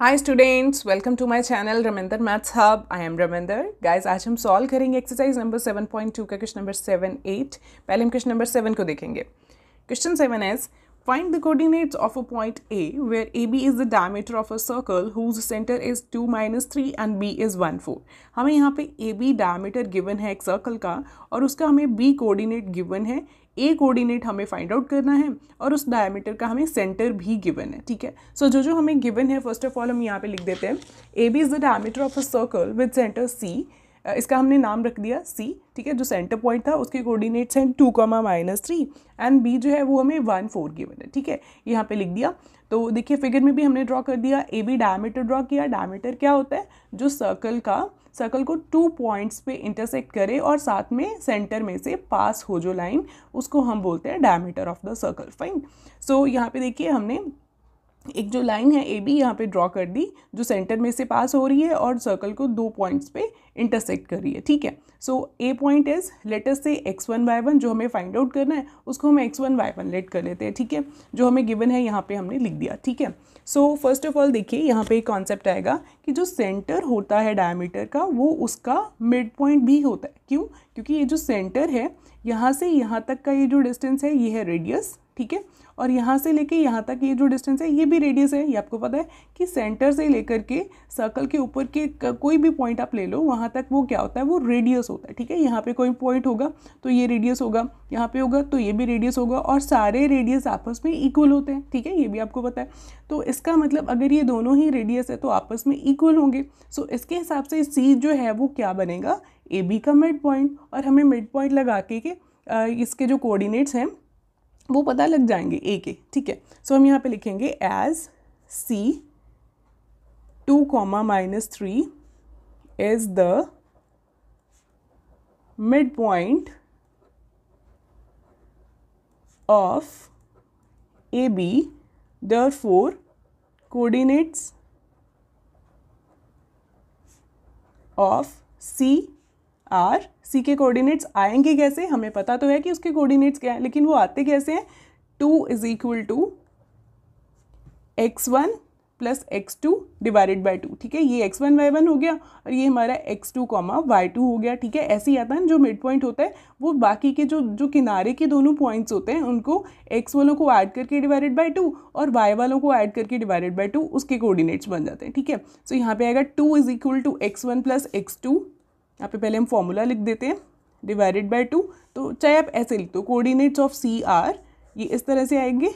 Hi students, welcome to my channel Raminder maths hub. I am Raminder. Guys, आज हम solve करेंगे exercise number 7.2 का question number 7-8। पहले हम क्वेश्चन नंबर 7 को देखेंगे। Question 7 is find the coordinates of a point A where A B is the diameter of a circle whose centre is 2-3 and B is 1-4। हमें यहाँ पे A B diameter given है एक circle का और उसका हमें बी कोऑर्डिनेट गिवन है, ए कोऑर्डिनेट हमें फाइंड आउट करना है और उस डायमीटर का हमें सेंटर भी गिवन है। ठीक है, सो जो हमें गिवन है फर्स्ट ऑफ ऑल हम यहाँ पे लिख देते हैं A B is the diameter of a circle with centre C. इसका हमने नाम रख दिया सी। ठीक है, जो सेंटर पॉइंट था उसके कोऑर्डिनेट्स हैं 2-3 एंड बी जो है वो हमें 1-4 गिवन है। ठीक है, यहाँ पे लिख दिया। तो देखिए फिगर में भी हमने ड्रॉ कर दिया, ए बी डायमीटर ड्रॉ किया। डायमीटर क्या होता है? जो सर्कल को 2 पॉइंट्स पे इंटरसेक्ट करे और साथ में सेंटर में से पास हो जो लाइन, उसको हम बोलते हैं diameter of the circle. Fine. So यहाँ पे देखिए हमने एक जो लाइन है ए बी यहाँ पे ड्रॉ कर दी जो सेंटर में से पास हो रही है और सर्कल को 2 पॉइंट्स पे इंटरसेक्ट कर रही है। ठीक है, सो ए पॉइंट इज लेट अस से x1 y1, जो हमें फाइंड आउट करना है उसको हम x1 y1 लेट कर लेते हैं। ठीक है, जो हमें गिवन है यहाँ पे हमने लिख दिया। ठीक है, सो फर्स्ट ऑफ ऑल देखिए यहाँ पे एक कॉन्सेप्ट आएगा कि जो सेंटर होता है डायमीटर का वो उसका मिड पॉइंट भी होता है। क्यों? क्योंकि ये जो सेंटर है यहाँ से यहाँ तक का ये जो डिस्टेंस है ये है रेडियस। ठीक है, और यहाँ से लेके यहाँ तक ये जो डिस्टेंस है ये भी रेडियस है। ये आपको पता है कि सेंटर से लेकर के सर्कल के ऊपर के कोई भी पॉइंट आप ले लो वहाँ तक वो क्या होता है, वो रेडियस होता है। ठीक है, यहाँ पे कोई पॉइंट होगा तो ये रेडियस होगा, यहाँ पे होगा तो ये भी रेडियस होगा और सारे रेडियस आपस में इक्वल होते हैं। ठीक है, ये भी आपको पता है। तो इसका मतलब अगर ये दोनों ही रेडियस है तो आपस में इक्वल होंगे। सो इसके हिसाब से सी जो है वो क्या बनेगा, ए बी का मिड पॉइंट। और हमें मिड पॉइंट लगा के इसके जो कोऑर्डिनेट्स हैं वो पता लग जाएंगे ए के। ठीक है, सो हम यहाँ पे लिखेंगे as C 2-3 is the mid point of A B, therefore coordinates of C are. C के कोऑर्डिनेट्स आएंगे कैसे? हमें पता तो है कि उसके कोऑर्डिनेट्स क्या हैं, लेकिन वो आते कैसे हैं? 2 = x1 + x2 डिवाइडेड बाई 2। ठीक है, ये x1 y1 हो गया और ये हमारा x2, y2 हो गया। ठीक है, ऐसे ही आता है जो मिड पॉइंट होता है वो बाकी के जो किनारे के दोनों पॉइंट्स होते हैं उनको x वालों को ऐड करके डिवाइडेड बाई 2 और y वालों को ऐड करके डिवाइडेड बाई 2 उसके कोऑर्डिनेट्स बन जाते हैं। ठीक है, सो यहाँ पे आएगा 2 = x1 + x2। यहाँ पे पहले हम फॉर्मूला लिख देते हैं डिवाइडेड बाई 2। तो चाहे आप ऐसे लिख दो, कोऑर्डिनेट्स ऑफ सी आर ये इस तरह से आएंगे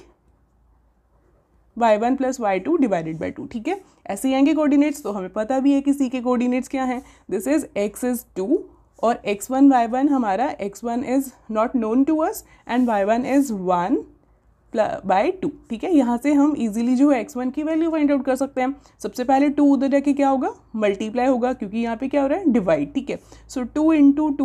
y1 + y2 डिवाइडेड बाई 2। ठीक है, ऐसे ही आएंगे कोऑर्डिनेट्स। तो हमें पता भी है कि सी के कोऑर्डिनेट्स क्या हैं। दिस इज x इज 2 और x1 y1 हमारा x1 is not known to us and y1 is 1/2। ठीक है, यहाँ से हम इजीली जो है x1 की वैल्यू फाइंड आउट कर सकते हैं। सबसे पहले 2 उधर जाके क्या होगा, मल्टीप्लाई होगा, क्योंकि यहाँ पे क्या हो रहा है, डिवाइड। ठीक है, सो 2 × 2 =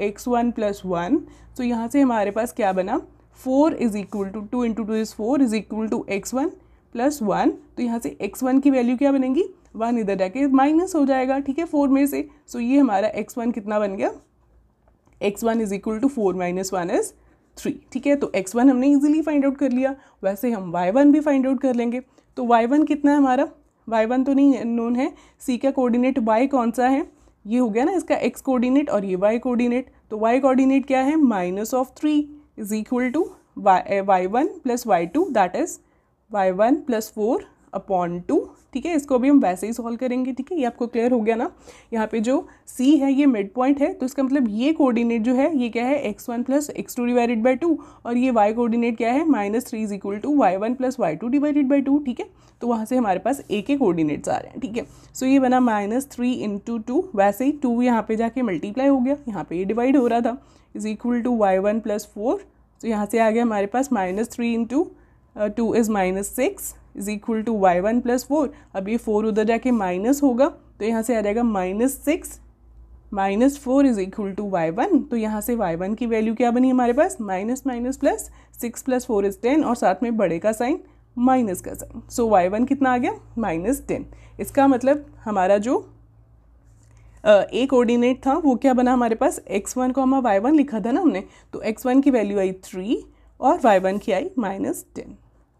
x1 + 1। सो यहाँ से हमारे पास क्या बना, 4 = 2 × 2 = 4 = x1 + 1। तो यहाँ से x1 की वैल्यू क्या बनेगी, 1 इधर जाके माइनस हो जाएगा। ठीक है, 4 में से। सो ये हमारा x1 कितना बन गया, x1 = 4 - 1 is 3। ठीक है, तो x1 हमने इजीली फाइंड आउट कर लिया। वैसे हम y1 भी फाइंड आउट कर लेंगे। तो y1 कितना है हमारा, y1 तो नहीं नोन है। सी का कोऑर्डिनेट y कौन सा है, ये हो गया ना इसका x कोऑर्डिनेट और ये y कोऑर्डिनेट। तो y कोऑर्डिनेट क्या है, -3 = y1 + y2 that is y1 + 4/2। ठीक है, इसको भी हम वैसे ही सॉल्व करेंगे। ठीक है, ये आपको क्लियर हो गया ना। यहाँ पे जो C है ये मिड पॉइंट है, तो इसका मतलब ये कोऑर्डिनेट जो है ये क्या है, x1 + x2 डिवाइडेड बाई 2 और ये y कोऑर्डिनेट क्या है, -3 = y1 + y2 डिवाइडेड बाई 2। ठीक है, तो वहाँ से हमारे पास A के कोऑर्डिनेट्स आ रहे हैं। ठीक है, सो ये बना -3 × 2। वैसे ही 2 यहाँ पे जाके मल्टीप्लाई हो गया, यहाँ पे ये डिवाइड हो रहा था, = y1 + 4। तो यहाँ से आ गया हमारे पास -3 × 2 is -6 = y1 + 4। अब ये 4 उधर जाके माइनस होगा तो यहाँ से आ जाएगा -6 - 4 = y1। तो यहाँ से y1 की वैल्यू क्या बनी हमारे पास, -, +6 + 4 is 10 और साथ में बड़े का साइन माइनस का साइन। सो y1 कितना आ गया, -10। इसका मतलब हमारा जो ए कोऑर्डिनेट था वो क्या बना हमारे पास, x1, y1 लिखा था ना हमने। तो x1 की वैल्यू आई 3 और y1 की आई -10।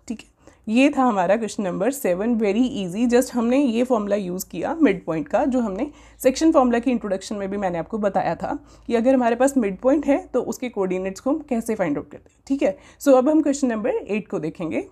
ठीक है, ये था हमारा question number 7, very easy. Just हमने ये फॉर्मूला यूज़ किया मिड पॉइंट का, जो हमने सेक्शन फॉर्मूला की इंट्रोडक्शन में भी मैंने आपको बताया था कि अगर हमारे पास मिड पॉइंट है तो उसके कोऑर्डिनेट्स को हम कैसे फाइंड आउट करते हैं, ठीक है। सो अब हम क्वेश्चन नंबर 8 को देखेंगे।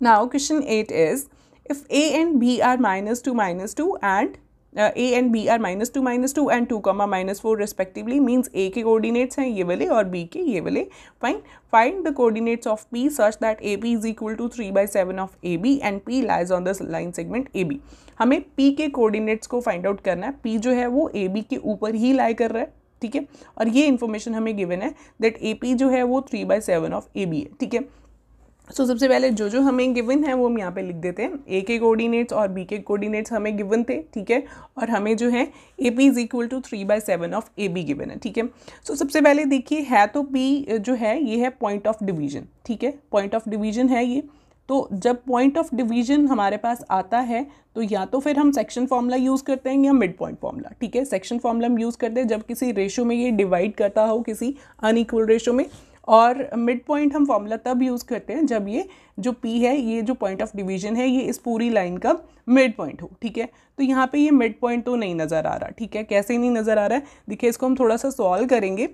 Now question 8 is if a and b are -2 and a and b are -2 and 2, -4 respectively, means a के कोऑर्डिनेट्स हैं ये वाले और b के ये वाले। Find the coordinates of p such that ab is equal to 3/7 of ab and p lies on the line segment ab। हमें p के कोऑर्डिनेट्स को फाइंड आउट करना है। p जो है वो ab के ऊपर ही लाई कर रहा है, ठीक है, और ये इन्फॉर्मेशन हमें गिवन है दैट ap जो है वो 3/7 ऑफ ab है, ठीक है। सो सबसे पहले जो हमें गिवन है वो हम यहाँ पे लिख देते हैं। ए के कोऑर्डिनेट्स और बी के कोऑर्डिनेट्स हमें गिवन थे, ठीक है, और हमें जो है A P is equal to 3/7 of A B given है, ठीक है। सो सबसे पहले देखिए है तो पी जो है ये है पॉइंट ऑफ डिवीजन, ठीक है, पॉइंट ऑफ डिवीजन है ये। तो जब पॉइंट ऑफ डिवीजन हमारे पास आता है तो या तो फिर हम सेक्शन फॉर्मूला यूज़ करते हैं या मिड पॉइंट फॉर्मूला, ठीक है। सेक्शन फॉर्मूला हम यूज़ करते हैं जब किसी रेशो में ये डिवाइड करता हो किसी अनइक्वल रेशो में, और मिड पॉइंट हम फॉर्मूला तब यूज़ करते हैं जब ये जो P है, ये जो पॉइंट ऑफ डिवीजन है, ये इस पूरी लाइन का मिड पॉइंट हो, ठीक है। तो यहाँ पे ये मिड पॉइंट तो नहीं नज़र आ रहा, ठीक है। कैसे नहीं नज़र आ रहा है देखिए, इसको हम थोड़ा सा सॉल्व करेंगे।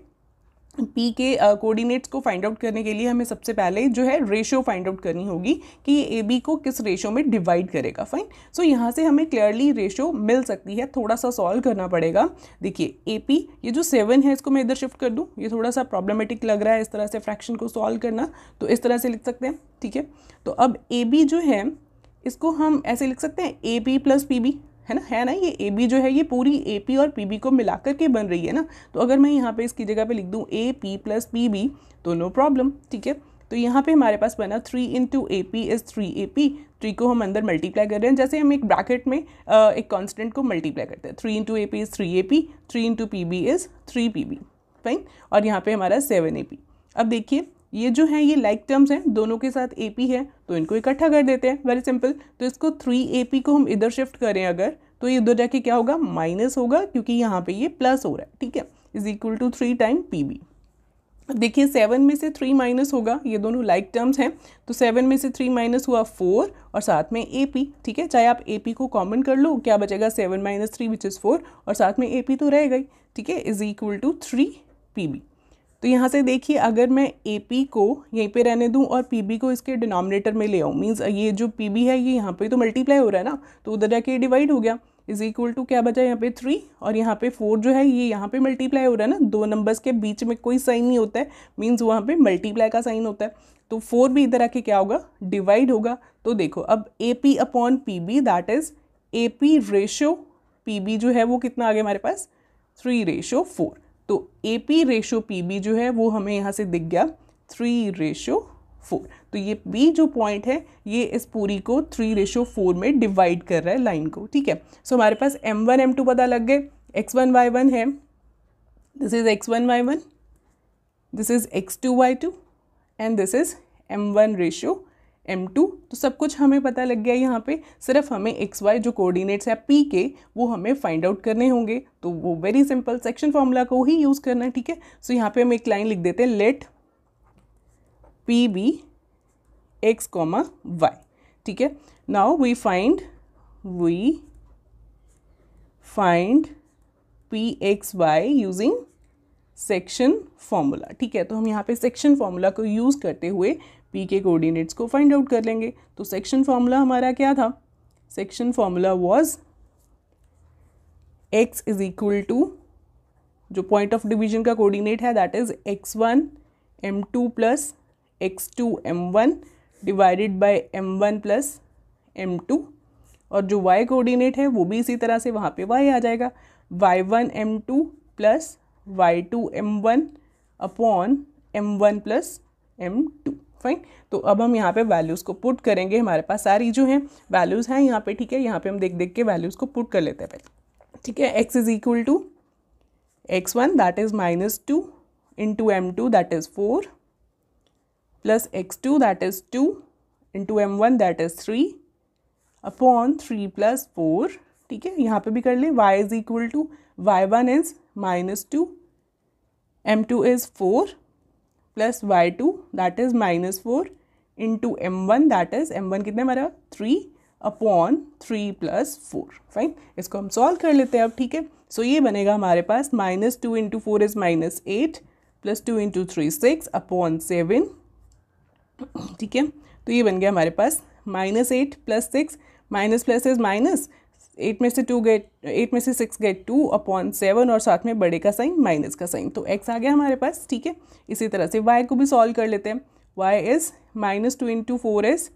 P के कोऑर्डिनेट्स को फाइंड आउट करने के लिए हमें सबसे पहले जो है रेशो फाइंड आउट करनी होगी कि ये AB को किस रेशो में डिवाइड करेगा। फाइन, सो यहाँ से हमें क्लियरली रेशो मिल सकती है, थोड़ा सा सॉल्व करना पड़ेगा। देखिए AP ये जो 7 है इसको मैं इधर शिफ्ट कर दूँ, ये थोड़ा सा प्रॉब्लमेटिक लग रहा है इस तरह से फ्रैक्शन को सॉल्व करना, तो इस तरह से लिख सकते हैं, ठीक है। तो अब AB जो है इसको हम ऐसे लिख सकते हैं AP प्लस PB, है ना, ये AB जो है ये पूरी AP और PB को मिलाकर के बन रही है ना। तो अगर मैं यहाँ पे इसकी जगह पे लिख दूँ AP प्लस PB तो नो प्रॉब्लम, ठीक है। तो यहाँ पे हमारे पास बना 3 इंटू AP इज़ 3AP। 3 को हम अंदर मल्टीप्लाई कर रहे हैं, जैसे हम एक ब्रैकेट में एक कांस्टेंट को मल्टीप्लाई करते हैं। 3 into AP is 3AP, 3 into PB is 3PB, fine, और यहाँ पे हमारा 7AP। अब देखिए ये जो है ये लाइक टर्म्स हैं, दोनों के साथ AP है तो इनको इकट्ठा कर देते हैं, वेरी सिंपल। तो इसको 3AP को हम इधर शिफ्ट करें अगर, तो ये उधर जाके क्या होगा, माइनस होगा, क्योंकि यहाँ पे ये प्लस हो रहा है, ठीक है, is equal to 3 time PB। अब देखिए 7 में से 3 माइनस होगा, ये दोनों लाइक टर्म्स हैं, तो 7 में से 3 माइनस हुआ 4 और साथ में AP, ठीक है। चाहे आप AP को कॉमन कर लो, क्या बचेगा 7 - 3 विच इज़ 4 और साथ में AP तो रहेगा ही, ठीक है, इज इक्वल टू 3PB। तो यहाँ से देखिए अगर मैं AP को यहीं पे रहने दूँ और PB को इसके डिनोमिनेटर में ले आऊँ, मीन्स ये जो PB है ये यहाँ पे तो मल्टीप्लाई हो रहा है ना, तो उधर जाके डिवाइड हो गया, इज इक्वल टू क्या बचा यहाँ पे 3 और यहाँ पे 4 जो है ये यहाँ पे मल्टीप्लाई हो रहा है ना, दो नंबर्स के बीच में कोई साइन नहीं होता है, मीन्स वहाँ पे मल्टीप्लाई का साइन होता है, तो 4 भी इधर आके क्या होगा, डिवाइड होगा। तो देखो अब AP upon PB that is AP ratio PB जो है वो कितना आ गया हमारे पास, 3/4। तो AP रेशो PB जो है वो हमें यहाँ से दिख गया 3/4। तो ये B जो पॉइंट है ये इस पूरी को 3/4 में डिवाइड कर रहा है लाइन को, ठीक है। सो हमारे पास M1 M2 पता लग गए, X1 Y1 है, this is X1 Y1, this is X2 Y2 and this is M1/M2। तो सब कुछ हमें पता लग गया यहाँ पे, सिर्फ हमें XY जो कोऑर्डिनेट्स है P के वो हमें फाइंड आउट करने होंगे, तो वो वेरी सिंपल सेक्शन फॉर्मूला को ही यूज़ करना है, ठीक है। सो यहाँ पे हम एक लाइन लिख देते हैं, लेट PB X, Y, ठीक है। Now we find PXY using section formula, ठीक है। तो हम यहाँ पे सेक्शन फॉर्मूला को यूज़ करते हुए P के कोऑर्डिनेट्स को फाइंड आउट कर लेंगे। तो सेक्शन फॉर्मूला हमारा क्या था, section formula was X is equal to जो पॉइंट ऑफ डिवीजन का कोऑर्डिनेट है that is X1 M2 plus X2 M1 divided by M1 plus M2, और जो Y कोऑर्डिनेट है वो भी इसी तरह से वहाँ पे Y आ जाएगा, Y1 M2 plus Y2 M1 upon M1 plus M2, fine. तो अब हम यहाँ पे वैल्यूज़ को पुट करेंगे, हमारे पास सारी जो हैं वैल्यूज़ हैं यहाँ पे, ठीक है। यहाँ पे हम देख देख के वैल्यूज़ को पुट कर लेते हैं पहले, ठीक है। X is equal to X1 that is -2 into M2 that is 4 plus X2 that is 2 into M1 that is 3 upon 3 plus 4, ठीक है। यहाँ पे भी कर लें, Y is equal to Y1 is -2 M2 is 4 plus Y2 that is -4 into m1, that is m1 कितने हमारा 3/3 + 4। Fine, इसको हम सॉल्व कर लेते हैं अब, ठीक है। सो ये बनेगा हमारे पास -2 × 4 इज -8 + 2 × 3 6/7, ठीक है। तो ये बन गया हमारे पास -8 + 6, माइनस प्लस इज माइनस, 8 में से 6 गए 2/7 और साथ में बड़े का साइन माइनस का साइन, तो x आ गया हमारे पास, ठीक है। इसी तरह से y को भी सॉल्व कर लेते हैं। y इज -2 × 4 इज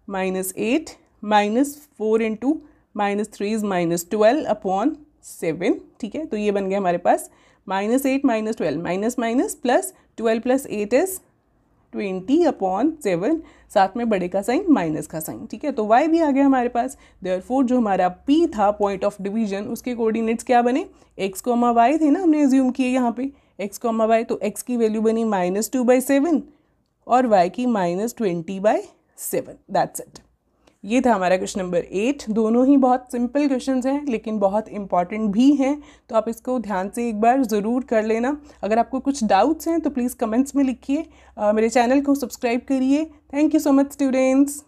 -8, -4 × -3 इज -12/7, ठीक है। तो ये बन गया हमारे पास -8 - 12 माइनस प्लस 12 + 8 इज 20/7, साथ में बड़े का साइन माइनस का साइन, ठीक है। तो y भी आ गया हमारे पास। देयरफॉर जो हमारा p था पॉइंट ऑफ डिवीजन, उसके कोऑर्डिनेट्स क्या बने, x, y थे ना, हमने एज्यूम किए यहाँ पे x, y, तो x की वैल्यू बनी -2/7 और y की -20/7, दैट्स इट। ये था हमारा क्वेश्चन नंबर 8। दोनों ही बहुत सिंपल क्वेश्चंस हैं लेकिन बहुत इंपॉर्टेंट भी हैं, तो आप इसको ध्यान से एक बार ज़रूर कर लेना। अगर आपको कुछ डाउट्स हैं तो प्लीज़ कमेंट्स में लिखिए, मेरे चैनल को सब्सक्राइब करिए। Thank you so much students.